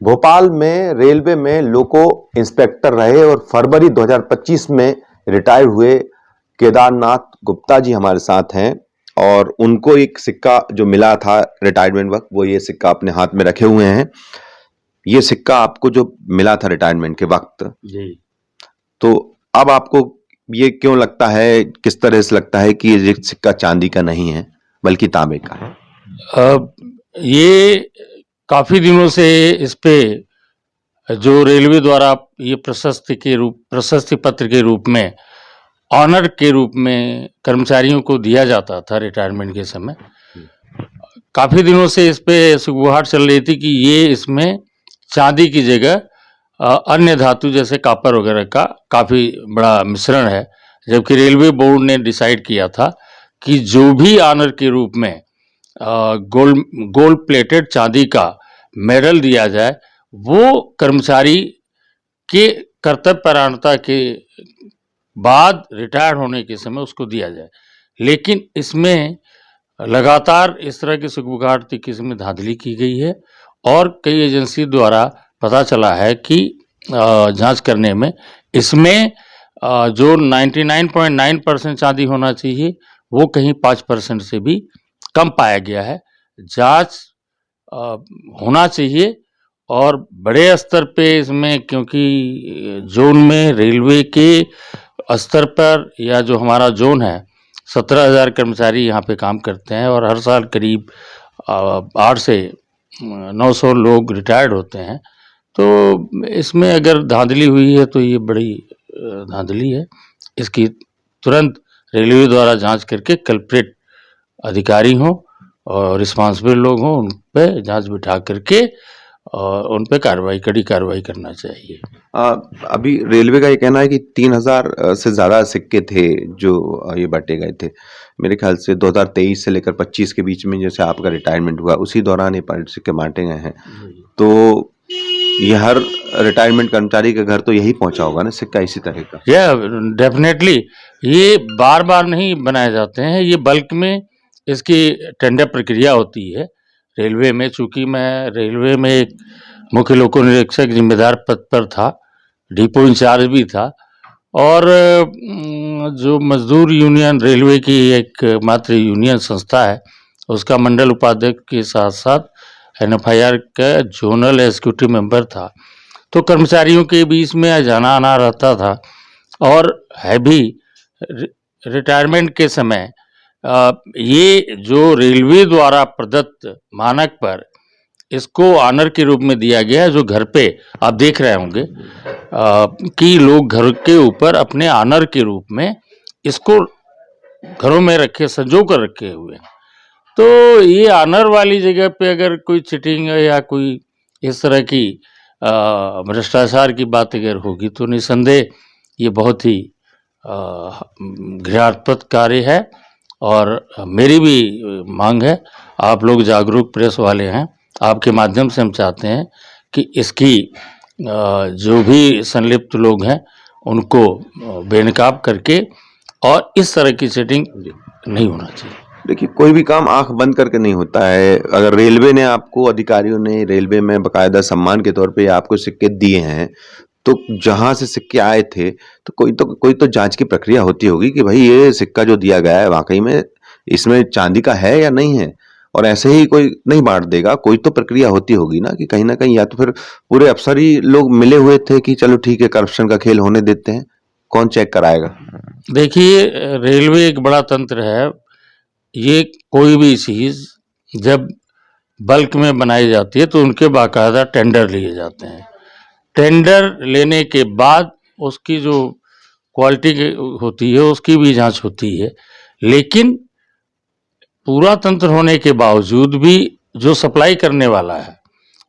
भोपाल में रेलवे में लोको इंस्पेक्टर रहे और फरवरी 2025 में रिटायर हुए केदारनाथ गुप्ता जी हमारे साथ हैं। और उनको एक सिक्का जो मिला था रिटायरमेंट वक्त, वो ये सिक्का अपने हाथ में रखे हुए हैं। ये सिक्का आपको जो मिला था रिटायरमेंट के वक्त, जी तो अब आपको ये क्यों लगता है, किस तरह से लगता है कि ये सिक्का चांदी का नहीं है बल्कि तांबे का है? ये काफी दिनों से इस पे जो रेलवे द्वारा ये प्रशस्ति पत्र के रूप में, ऑनर के रूप में कर्मचारियों को दिया जाता था रिटायरमेंट के समय, काफी दिनों से इस पे सुगबुगाहट चल रही थी कि ये इसमें चांदी की जगह अन्य धातु जैसे कॉपर वगैरह का काफी बड़ा मिश्रण है। जबकि रेलवे बोर्ड ने डिसाइड किया था कि जो भी ऑनर के रूप में गोल्ड प्लेटेड चांदी का मेडल दिया जाए, वो कर्मचारी के कर्तव्यपरायणता के बाद रिटायर होने के समय उसको दिया जाए। लेकिन इसमें लगातार इस तरह की सुगबुगाहट की किस्म में धांधली की गई है और कई एजेंसी द्वारा पता चला है कि जांच करने में इसमें जो 99.9% चांदी होना चाहिए वो कहीं 5% से भी कम पाया गया है। जांच होना चाहिए और बड़े स्तर पे इसमें, क्योंकि जोन में रेलवे के स्तर पर या जो हमारा जोन है 17,000 कर्मचारी यहाँ पे काम करते हैं और हर साल करीब 8 से 900 लोग रिटायर्ड होते हैं। तो इसमें अगर धांधली हुई है तो ये बड़ी धांधली है। इसकी तुरंत रेलवे द्वारा जांच करके कल्प्रेट अधिकारी हों और रिस्पांसिबल लोग हों, उन पे जांच बिठा करके और उन पे कड़ी कार्रवाई करना चाहिए। अभी रेलवे का ये कहना है कि 3,000 से ज्यादा सिक्के थे जो ये बांटे गए थे। मेरे ख्याल से 2023 से लेकर 25 के बीच में जैसे आपका रिटायरमेंट हुआ, उसी दौरान ये सिक्के बांटे गए हैं। तो ये हर रिटायरमेंट कर्मचारी के घर तो यही पहुंचा होगा ना सिक्का इसी तरह का? या डेफिनेटली ये बार बार नहीं बनाए जाते हैं, ये बल्क में इसकी टेंडर प्रक्रिया होती है रेलवे में। चूंकि मैं रेलवे में एक मुख्य लोको निरीक्षक जिम्मेदार पद पर था, डिपो इंचार्ज भी था, और जो मजदूर यूनियन रेलवे की एक मात्र यूनियन संस्था है, उसका मंडल उपाध्यक्ष के साथ साथ NFIR का जोनल एग्जीक्यूटिव मेंबर था। तो कर्मचारियों के बीच में जाना आना रहता था और है भी। रिटायरमेंट के समय ये जो रेलवे द्वारा प्रदत्त मानक पर इसको ऑनर के रूप में दिया गया है, जो घर पे आप देख रहे होंगे कि लोग घर के ऊपर अपने ऑनर के रूप में इसको घरों में रखे, संजो कर रखे हुए हैं। तो ये ऑनर वाली जगह पे अगर कोई चिटिंग या कोई इस तरह की भ्रष्टाचार की बात अगर होगी तो निसंदेह ये बहुत ही घृणास्पद कार्य है। और मेरी भी मांग है, आप लोग जागरूक प्रेस वाले हैं, आपके माध्यम से हम चाहते हैं कि इसकी जो भी संलिप्त लोग हैं उनको बेनकाब करके, और इस तरह की सेटिंग नहीं होना चाहिए। देखिए, कोई भी काम आंख बंद करके नहीं होता है। अगर रेलवे ने आपको, अधिकारियों ने रेलवे में बकायदा सम्मान के तौर पे आपको सिक्के दिए हैं, तो जहां से सिक्के आए थे तो कोई तो जांच की प्रक्रिया होती होगी कि भाई ये सिक्का जो दिया गया है वाकई में इसमें चांदी का है या नहीं है। और ऐसे ही कोई नहीं बांट देगा, कोई तो प्रक्रिया होती होगी ना कि कहीं ना कहीं, या तो फिर पूरे अफसर ही लोग मिले हुए थे कि चलो ठीक है करप्शन का खेल होने देते हैं। कौन चेक कराएगा? देखिए, रेलवे एक बड़ा तंत्र है। ये कोई भी चीज जब बल्क में बनाई जाती है तो उनके बाकायदा टेंडर लिए जाते हैं। टेंडर लेने के बाद उसकी जो क्वालिटी होती है उसकी भी जांच होती है। लेकिन पूरा तंत्र होने के बावजूद भी जो सप्लाई करने वाला है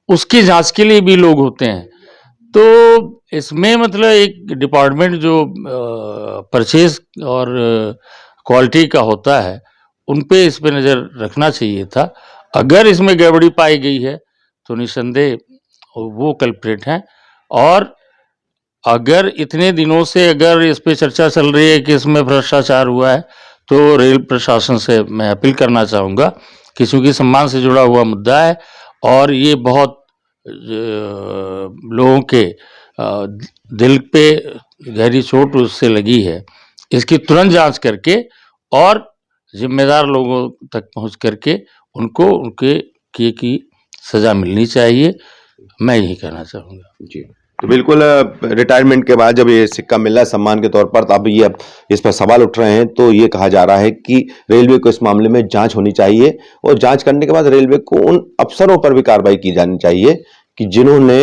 उसकी जांच के लिए भी लोग होते हैं। तो इसमें मतलब एक डिपार्टमेंट जो परचेज और क्वालिटी का होता है उन पे इस पे नज़र रखना चाहिए था। अगर इसमें गड़बड़ी पाई गई है तो निसंदेह वो कल्प्रेट हैं। और अगर इतने दिनों से अगर इस पे चर्चा चल रही है कि इसमें भ्रष्टाचार हुआ है, तो रेल प्रशासन से मैं अपील करना चाहूँगा कि चूँकि सम्मान से जुड़ा हुआ मुद्दा है और ये बहुत लोगों के दिल पे गहरी चोट उससे लगी है, इसकी तुरंत जांच करके और जिम्मेदार लोगों तक पहुंच करके उनको उनके किए की सजा मिलनी चाहिए। मैं यही कहना चाहूँगा। जी, तो बिल्कुल रिटायरमेंट के बाद जब ये सिक्का मिला है सम्मान के तौर पर, तो अब ये अब इस पर सवाल उठ रहे हैं, तो ये कहा जा रहा है कि रेलवे को इस मामले में जांच होनी चाहिए और जांच करने के बाद रेलवे को उन अफसरों पर भी कार्रवाई की जानी चाहिए कि जिन्होंने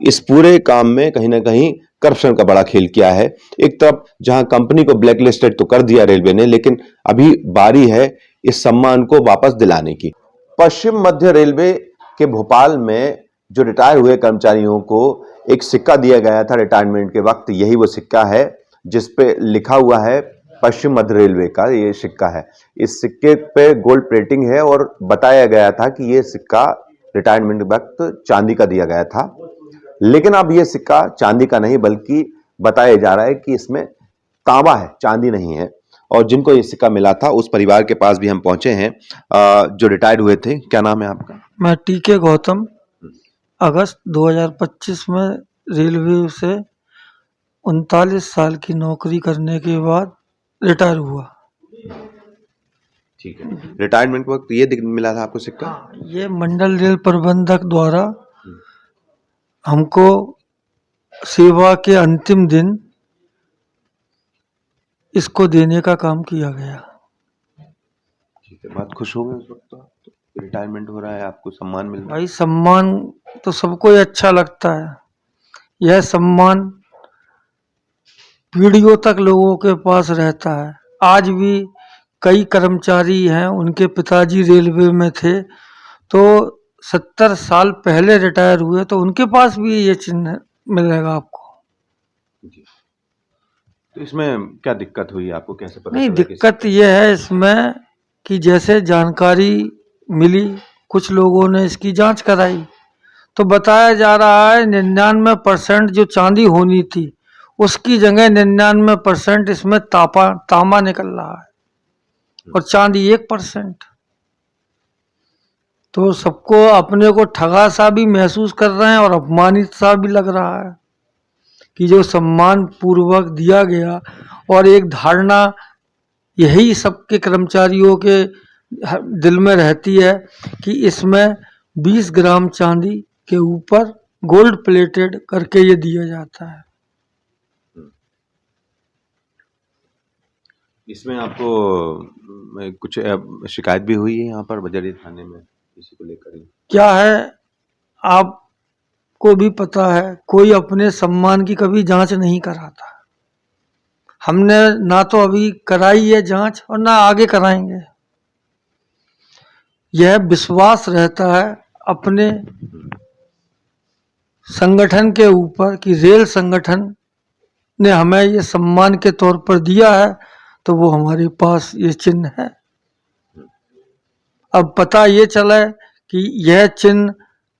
इस पूरे काम में कहीं ना कहीं करप्शन का बड़ा खेल किया है। एक तरफ जहां कंपनी को ब्लैकलिस्टेड तो कर दिया रेलवे ने, लेकिन अभी बारी है इस सम्मान को वापस दिलाने की। पश्चिम मध्य रेलवे के भोपाल में जो रिटायर हुए कर्मचारियों को एक सिक्का दिया गया था रिटायरमेंट के वक्त, यही वो सिक्का है जिसपे लिखा हुआ है पश्चिम मध्य रेलवे का ये सिक्का है। इस सिक्के पे गोल्ड प्लेटिंग है और बताया गया था कि ये सिक्का रिटायरमेंट के वक्त चांदी का दिया गया था, लेकिन अब ये सिक्का चांदी का नहीं बल्कि बताया जा रहा है कि इसमें तांबा है, चांदी नहीं है। और जिनको ये सिक्का मिला था उस परिवार के पास भी हम पहुंचे हैं जो रिटायर्ड हुए थे। क्या नाम है आपका? मैं टीके गौतम, अगस्त 2025 में रेलवे से 39 साल की नौकरी करने के बाद रिटायर हुआ। ठीक है, रिटायरमेंट वक्त ये मिला था आपको सिक्का? ये मंडल रेल प्रबंधक द्वारा हमको सेवा के अंतिम दिन इसको देने का काम किया गया। ठीक है, बहुत खुश हो गए उस वक्त तो रिटायरमेंट हो रहा है, आपको सम्मान मिल रहा है। भाई सम्मान तो सबको ही अच्छा लगता है। यह सम्मान पीढ़ियों तक लोगों के पास रहता है। आज भी कई कर्मचारी हैं, उनके पिताजी रेलवे में थे तो 70 साल पहले रिटायर हुए, तो उनके पास भी ये चिन्ह मिलेगा आपको। जी। तो इसमें क्या दिक्कत हुई आपको, कैसे पता नहीं, चला कि दिक्कत ये है इसमें कि जैसे जानकारी मिली, कुछ लोगों ने इसकी जांच कराई तो बताया जा रहा है 99% जो चांदी होनी थी उसकी जगह 99% इसमें तांबा निकल रहा है और चांदी 1%। तो सबको अपने को ठगा सा भी महसूस कर रहे हैं और अपमानित सा भी लग रहा है कि जो सम्मान पूर्वक दिया गया। और एक धारणा यही सबके कर्मचारियों के दिल में रहती है कि इसमें 20 ग्राम चांदी के ऊपर गोल्ड प्लेटेड करके ये दिया जाता है। इसमें आपको कुछ शिकायत भी हुई है यहाँ पर बजरी थाने में किसी को लेकर? क्या है, आपको भी पता है, कोई अपने सम्मान की कभी जांच नहीं कराता। हमने ना तो अभी कराई है जांच और ना आगे कराएंगे। यह विश्वास रहता है अपने संगठन के ऊपर कि रेल संगठन ने हमें ये सम्मान के तौर पर दिया है तो वो हमारे पास ये चिन्ह है। अब पता ये चला कि यह चिन्ह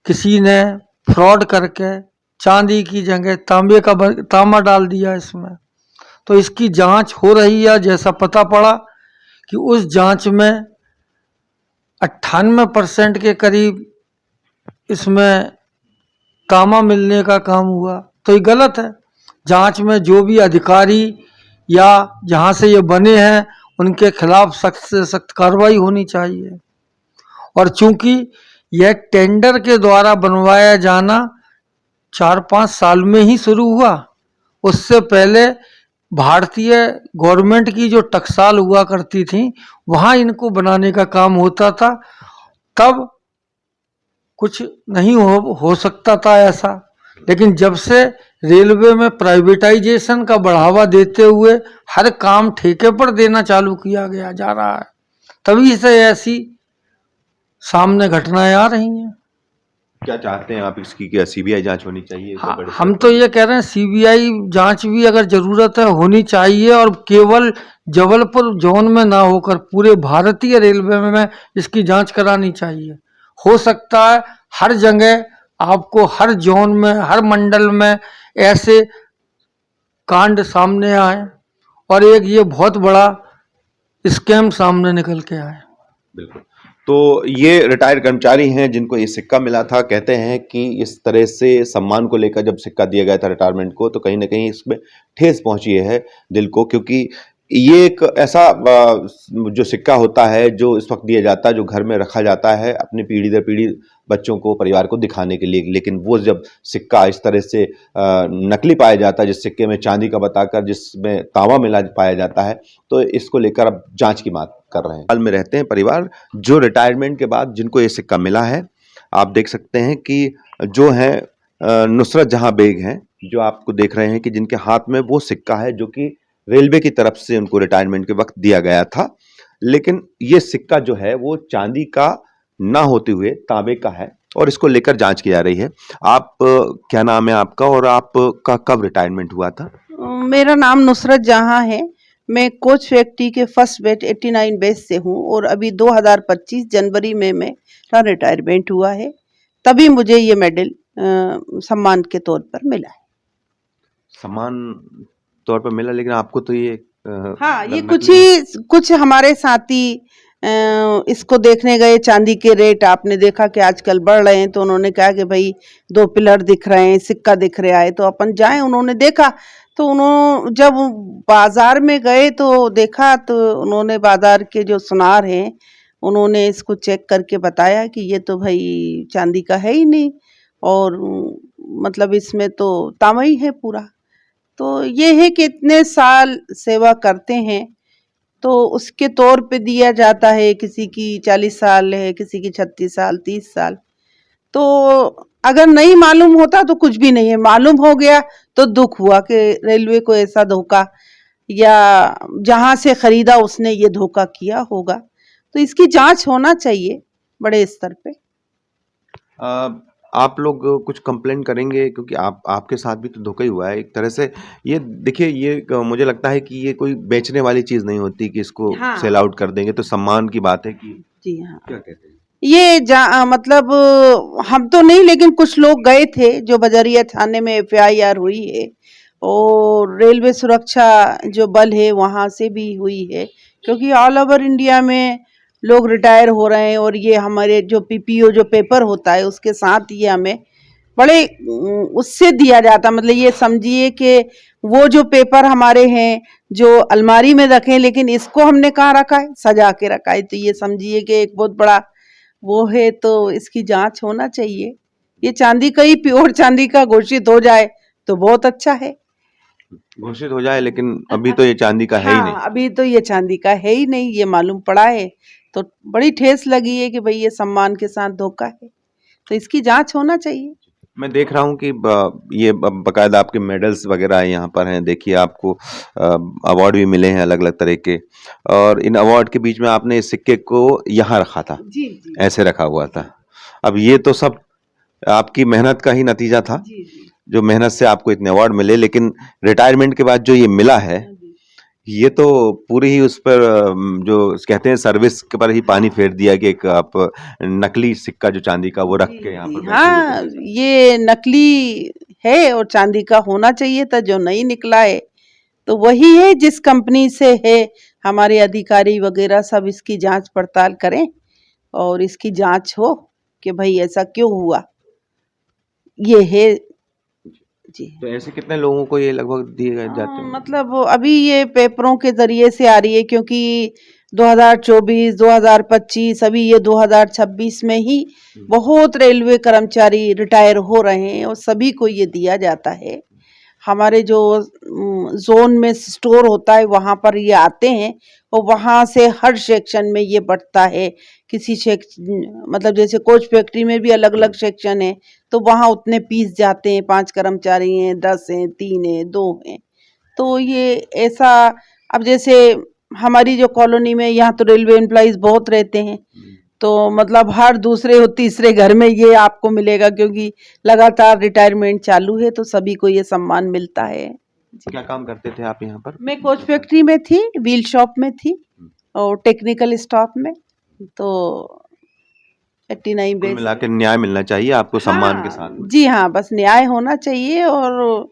किसी ने फ्रॉड करके चांदी की जगह तांबा डाल दिया इसमें, तो इसकी जांच हो रही है। जैसा पता पड़ा कि उस जांच में 98% के करीब इसमें तांबा मिलने का काम हुआ, तो ये गलत है। जांच में जो भी अधिकारी या जहां से ये बने हैं उनके खिलाफ सख्त से सख्त कार्रवाई होनी चाहिए। और चूंकि यह टेंडर के द्वारा बनवाया जाना 4-5 साल में ही शुरू हुआ, उससे पहले भारतीय गवर्नमेंट की जो टकसाल हुआ करती थी वहां इनको बनाने का काम होता था, तब कुछ नहीं हो सकता था ऐसा। लेकिन जब से रेलवे में प्राइवेटाइजेशन का बढ़ावा देते हुए हर काम ठेके पर देना चालू किया गया जा रहा है, तभी से ऐसी सामने घटनाएं आ रही हैं। क्या चाहते हैं आप इसकी, क्या सीबीआई जांच होनी चाहिए? हाँ, हम तो ये कह रहे हैं सीबीआई जांच भी अगर जरूरत है होनी चाहिए, और केवल जबलपुर जोन में ना होकर पूरे भारतीय रेलवे में इसकी जांच करानी चाहिए। हो सकता है हर जगह आपको, हर जोन में, हर मंडल में ऐसे कांड सामने आए और एक ये बहुत बड़ा स्कैम सामने निकल के आए। बिल्कुल। तो ये रिटायर्ड कर्मचारी हैं जिनको ये सिक्का मिला था। कहते हैं कि इस तरह से सम्मान को लेकर जब सिक्का दिया गया था रिटायरमेंट को, तो कहीं न कहीं इसमें ठेस पहुँची है दिल को, क्योंकि ये एक ऐसा जो सिक्का होता है जो इस वक़्त दिया जाता है, जो घर में रखा जाता है अपनी पीढ़ी दर पीढ़ी बच्चों को, परिवार को दिखाने के लिए। लेकिन वो जब सिक्का इस तरह से नकली पाया जाता है, जिस सिक्के में चांदी का बताकर जिसमें तांबा मिला पाया जाता है, तो इसको लेकर अब जांच की मांग कर रहे हैं। हाल में रहते हैं परिवार जो रिटायरमेंट के बाद जिनको ये सिक्का मिला है। आप देख सकते हैं कि जो है नुसरत जहां बेग हैं, जो आपको देख रहे हैं कि जिनके हाथ में वो सिक्का है जो कि रेलवे की तरफ से उनको रिटायरमेंट के वक्त दिया गया था। लेकिन ये सिक्का जो है वो चांदी का ना होते हुए तांबे का है और इसको लेकर जांच की जा रही है। आप क्या नाम है आपका और आपका कब रिटायरमेंट हुआ था? मेरा नाम नुसरत जहां है। मैं कोच फैक्ट्री के फर्स्ट बैच 89 बैच से हूं और अभी 2025 जनवरी में मेरा रिटायरमेंट हुआ है। तभी मुझे ये मेडल सम्मान के तौर पर मिला है। सम्मान तौर पर मिला, लेकिन आपको तो ये हाँ, ये नकली कुछ हमारे साथी इसको देखने गए। चांदी के रेट आपने देखा कि आजकल बढ़ रहे हैं, तो उन्होंने कहा कि भाई 2 पिलर दिख रहे हैं, सिक्का दिख रहा है, तो अपन जाएं। उन्होंने देखा, तो उन्होंने जब बाजार में गए तो देखा, तो उन्होंने बाजार के जो सुनार हैं उन्होंने इसको चेक करके बताया कि ये तो भाई चांदी का है ही नहीं, और मतलब इसमें तो तांबा ही है पूरा। तो ये है कि इतने साल सेवा करते हैं तो उसके तौर पे दिया जाता है। किसी की 40 साल है, किसी की 36 साल, 30 साल। तो अगर नहीं मालूम होता तो कुछ भी नहीं है, मालूम हो गया तो दुख हुआ कि रेलवे को ऐसा धोखा, या जहां से खरीदा उसने ये धोखा किया होगा। तो इसकी जांच होना चाहिए बड़े स्तर पे। आप लोग कुछ कंप्लेंट करेंगे, क्योंकि आपके साथ भी तो धोखा ही हुआ है एक तरह से। ये देखिए, ये मुझे लगता है कि ये कोई बेचने वाली चीज नहीं होती कि इसको हाँ। सेल आउट कर देंगे, तो सम्मान की बात है कि जी हाँ, क्या कहते हैं। ये मतलब हम तो नहीं, लेकिन कुछ लोग गए थे जो बजरिया थाने में FIR हुई है, और रेलवे सुरक्षा जो बल है वहां से भी हुई है, क्योंकि ऑल ओवर इंडिया में लोग रिटायर हो रहे हैं। और ये हमारे जो PPO जो पेपर होता है उसके साथ ये हमें बड़े उससे दिया जाता, मतलब ये समझिए कि वो जो पेपर हमारे हैं जो अलमारी में रखे, लेकिन इसको हमने कहाँ रखा है, सजा के रखा है। तो ये समझिए कि एक बहुत बड़ा वो है। तो इसकी जांच होना चाहिए। ये चांदी का ही, प्योर चांदी का घोषित हो जाए तो बहुत अच्छा है। घोषित हो जाए, लेकिन अभी तो ये चांदी का है ही नहीं। हाँ, अभी तो ये चांदी का है ही नहीं, ये मालूम पड़ा है। तो बड़ी ठेस लगी है कि भाई ये सम्मान के साथ धोखा है। तो इसकी जांच होना चाहिए। मैं देख रहा हूँ कि ये बकायदा आपके मेडल्स वगैरह यहाँ पर हैं। देखिए, आपको अवार्ड भी मिले हैं अलग अलग तरह के, और इन अवार्ड के बीच में आपने इस सिक्के को यहाँ रखा था, जी जी ऐसे रखा हुआ था। अब ये तो सब आपकी मेहनत का ही नतीजा था, जी जी जो मेहनत से आपको इतने अवार्ड मिले। लेकिन रिटायरमेंट के बाद जो ये मिला है, ये तो पूरी ही उस पर जो कहते हैं सर्विस के पर ही पानी फेर दिया कि एक आप नकली सिक्का जो चांदी का वो रख के यहाँ पर बैठे हुए हाँ, थे। ये नकली है और चांदी का होना चाहिए था। जो नहीं निकला है तो वही है जिस कंपनी से है। हमारे अधिकारी वगैरह सब इसकी जांच पड़ताल करें और इसकी जांच हो कि भाई ऐसा क्यों हुआ। ये है जी। तो ऐसे कितने लोगों को ये लगभग दिए गए जाते हाँ, हैं? मतलब अभी ये पेपरों के जरिए से आ रही है, क्योंकि 2024, 2025, अभी ये 2026 में ही बहुत रेलवे कर्मचारी रिटायर हो रहे हैं और सभी को ये दिया जाता है। हमारे जो जोन में स्टोर होता है वहां पर ये आते हैं और वहां से हर सेक्शन में ये बढ़ता है। किसी सेक्शन, मतलब जैसे कोच फैक्ट्री में भी अलग अलग सेक्शन है, तो वहां उतने पीस जाते हैं। 5 कर्मचारी हैं, 10 हैं, 3 हैं, 2 हैं। तो ये ऐसा, अब जैसे हमारी जो कॉलोनी में यहाँ तो रेलवे एम्प्लॉइज बहुत रहते हैं, तो मतलब हर दूसरे और तीसरे घर में ये आपको मिलेगा, क्योंकि लगातार रिटायरमेंट चालू है तो सभी को ये सम्मान मिलता है। क्या काम करते थे आप यहाँ पर? मैं कोच फैक्ट्री में थी, व्हील शॉप में थी और टेक्निकल स्टाफ में। तो 89 कुल बेस। मिला के न्याय मिलना चाहिए आपको सम्मान के साथ। जी हाँ, बस न्याय होना चाहिए। और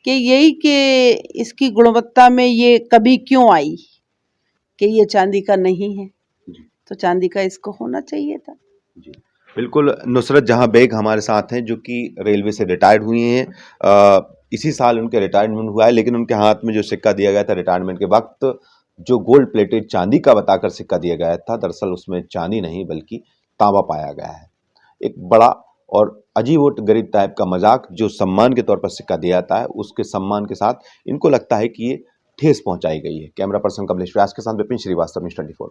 कि यही कि इसकी गुणवत्ता में ये कभी क्यों आई कि ये चांदी का नहीं है। तो चांदी का इसको होना चाहिए था। जी, बिल्कुल। नुसरत जहाँ बेग हमारे साथ हैं, जो कि रेलवे से रिटायर्ड हुई हैं। इसी साल उनके रिटायरमेंट हुआ है, लेकिन उनके हाथ में जो सिक्का दिया गया था रिटायरमेंट के वक्त, जो गोल्ड प्लेटेड चांदी का बताकर सिक्का दिया गया था, दरअसल उसमें चांदी नहीं बल्कि तांबा पाया गया है। एक बड़ा और अजीबोगरीब टाइप का मजाक जो सम्मान के तौर पर सिक्का दिया जाता है, उसके सम्मान के साथ इनको लगता है कि ये ठेस पहुंचाई गई है। कैमरा पर्सन कमलेश व्यास के साथ विपिन श्रीवास्तव, न्यूज़ 24।